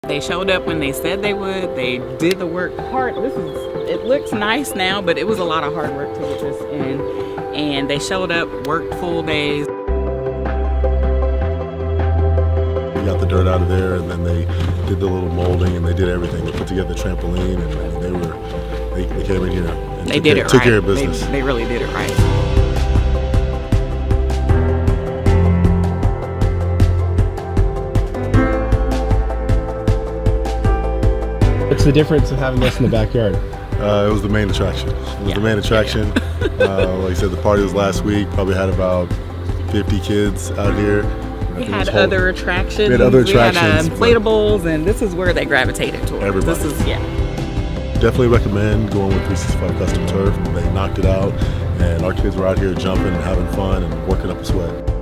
They showed up when they said they would. They did the work hard. It looks nice now, but it was a lot of hard work to get this in. And they showed up, worked full days. We got the dirt out of there, and then they did the little molding, and they did everything. They put together the trampoline, and they came in here. And they did it right. Took care of business. They really did it right. What's the difference of having this in the backyard? It was the main attraction. It was the main attraction. Like I said, the party was last week. Probably had about 50 kids out here. We had other attractions. We had inflatables, and this is where they gravitated toward. Everybody. This is, Definitely recommend going with 365 Custom Turf. They knocked it out, and our kids were out here jumping and having fun and working up a sweat.